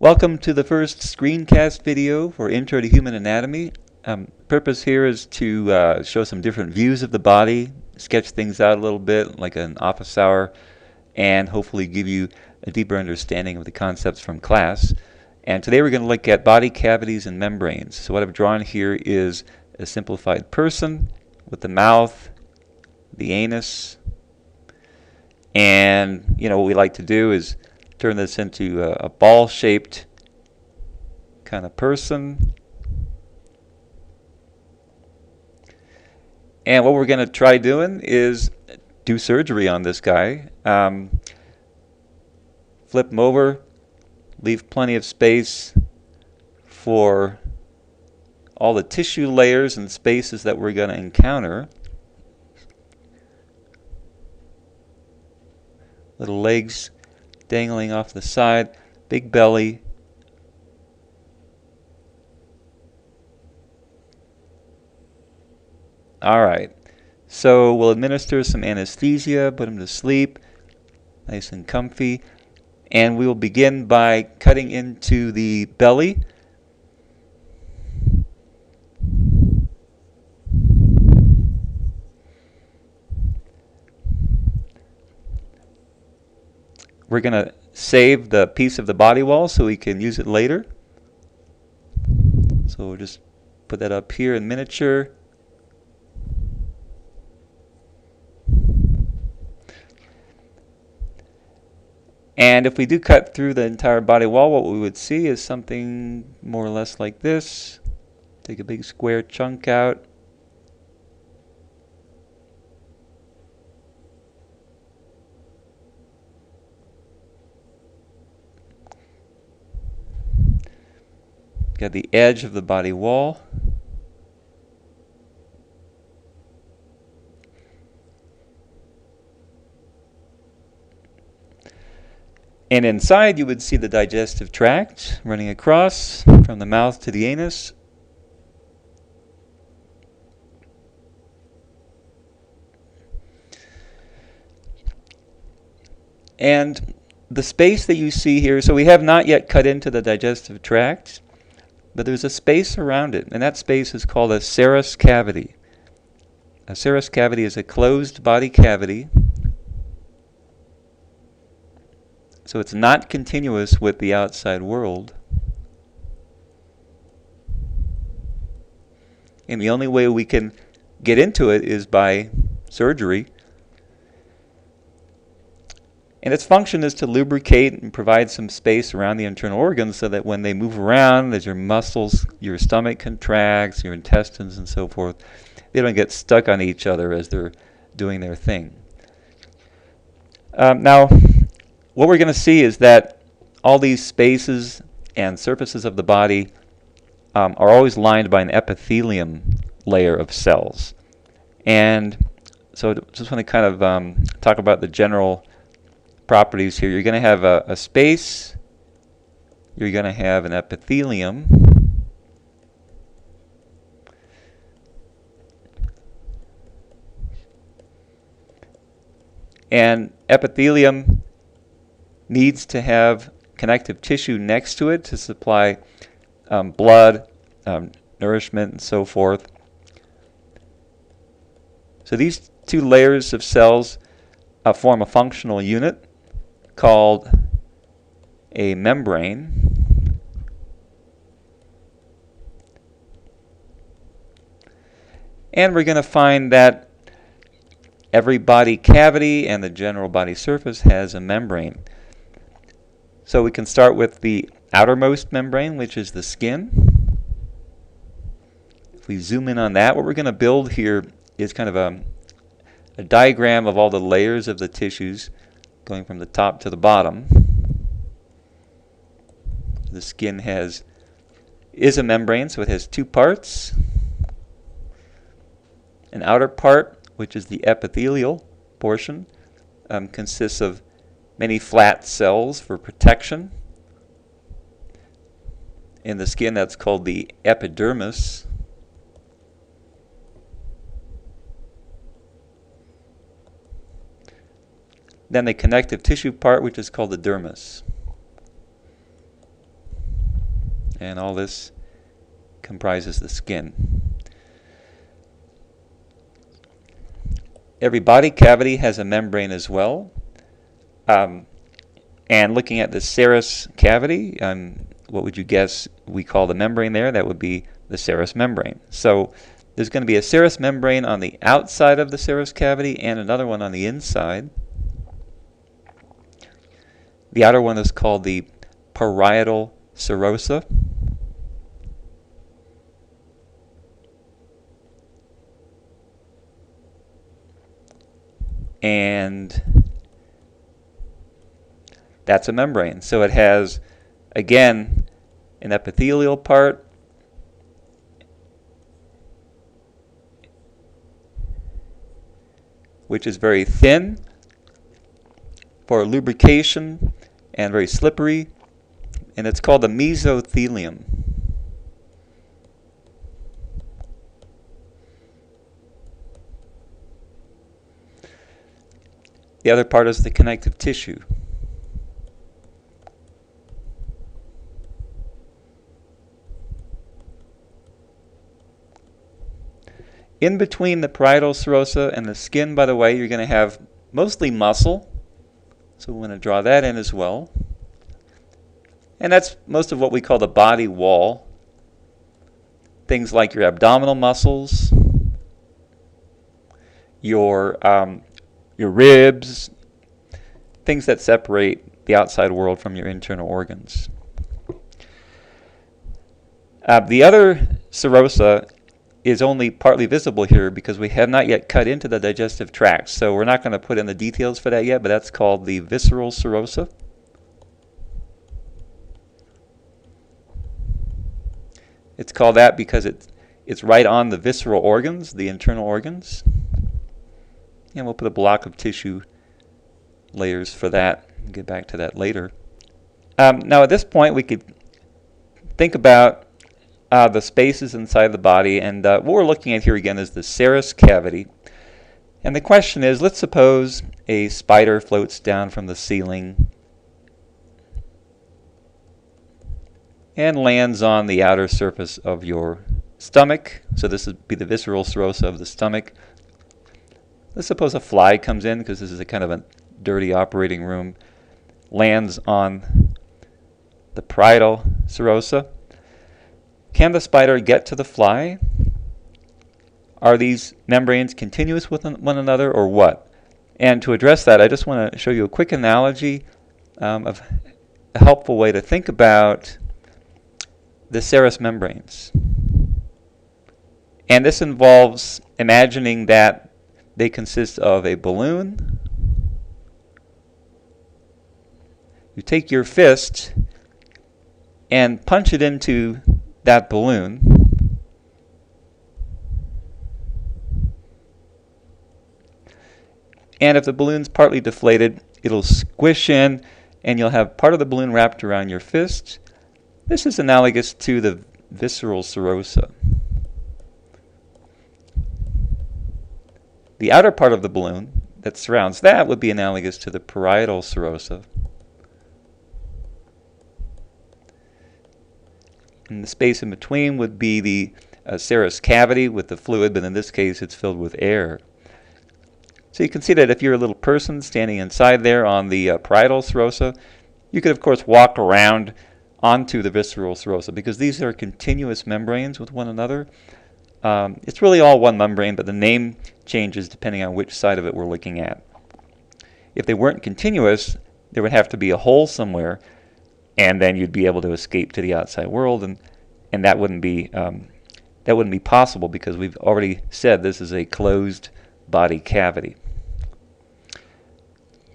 Welcome to the first screencast video for Intro to Human Anatomy. Purpose here is to show some different views of the body, sketch things out a little bit like an office hour, and hopefully give you a deeper understanding of the concepts from class. And today we're going to look at body cavities and membranes. So what I've drawn here is a simplified person with the mouth, the anus, and what we like to do is turn this into a ball-shaped kind of person. And what we're going to try doing is do surgery on this guy. Flip him over, leave plenty of space for all the tissue layers and spaces that we're going to encounter. Little legs dangling off the side, big belly. All right, so we'll administer some anesthesia, put him to sleep, nice and comfy, and we will begin by cutting into the belly. We're going to save the piece of the body wall so we can use it later. So we'll just put that up here in miniature. And if we do cut through the entire body wall, what we would see is something more or less like this. Take a big square chunk out. Got the edge of the body wall. And inside you would see the digestive tract running across from the mouth to the anus. And the space that you see here, so we have not yet cut into the digestive tract, but there's a space around it, and that space is called a serous cavity. A serous cavity is a closed body cavity, so it's not continuous with the outside world. And the only way we can get into it is by surgery. And its function is to lubricate and provide some space around the internal organs so that when they move around, as your muscles, your stomach contracts, your intestines and so forth, they don't get stuck on each other as they're doing their thing. Now, what we're going to see is that all these spaces and surfaces of the body are always lined by an epithelium layer of cells. And so I just want to kind of talk about the general properties here. You're going to have a space, you're going to have an epithelium, and epithelium needs to have connective tissue next to it to supply blood, nourishment, and so forth. So these two layers of cells form a functional unit called a membrane. And we're going to find that every body cavity and the general body surface has a membrane. So we can start with the outermost membrane, which is the skin. If we zoom in on that, what we're going to build here is kind of a diagram of all the layers of the tissues going from the top to the bottom. The skin is a membrane, so it has two parts. An outer part, which is the epithelial portion, consists of many flat cells for protection. In the skin, that's called the epidermis. Then the connective tissue part, which is called the dermis. and all this comprises the skin. Every body cavity has a membrane as well. And looking at the serous cavity, what would you guess we call the membrane there? That would be the serous membrane. So there's going to be a serous membrane on the outside of the serous cavity and another one on the inside. The outer one is called the parietal serosa. And that's a membrane. So it has, again, an epithelial part, which is very thin for lubrication and very slippery, and it's called the mesothelium. The other part is the connective tissue. In between the parietal serosa and the skin, by the way, you're going to have mostly muscle. So we want to draw that in as well. And that's most of what we call the body wall. Things like your abdominal muscles, your ribs, things that separate the outside world from your internal organs. The other serosa is only partly visible here because we have not yet cut into the digestive tract. So we're not going to put in the details for that yet, but that's called the visceral serosa. It's called that because it's right on the visceral organs, the internal organs. And we'll put a block of tissue layers for that. We'll get back to that later. Now at this point we could think about the spaces inside the body, and what we're looking at here again is the serous cavity. And the question is, let's suppose a spider floats down from the ceiling and lands on the outer surface of your stomach. So this would be the visceral serosa of the stomach. Let's suppose a fly comes in, because this is a kind of a dirty operating room, lands on the parietal serosa. Can the spider get to the fly? Are these membranes continuous with one another, or what? And to address that, I just want to show you a quick analogy of a helpful way to think about the serous membranes. And this involves imagining that they consist of a balloon. You take your fist and punch it into that balloon, and if the balloon's partly deflated, it'll squish in and you'll have part of the balloon wrapped around your fist. This is analogous to the visceral serosa. The outer part of the balloon that surrounds that would be analogous to the parietal serosa. And the space in between would be the serous cavity with the fluid, but in this case it's filled with air. So you can see that if you're a little person standing inside there on the parietal serosa, you could of course walk around onto the visceral serosa, because these are continuous membranes with one another. It's really all one membrane, but the name changes depending on which side of it we're looking at. If they weren't continuous, there would have to be a hole somewhere, and then you'd be able to escape to the outside world, and that wouldn't be possible, because we've already said this is a closed body cavity.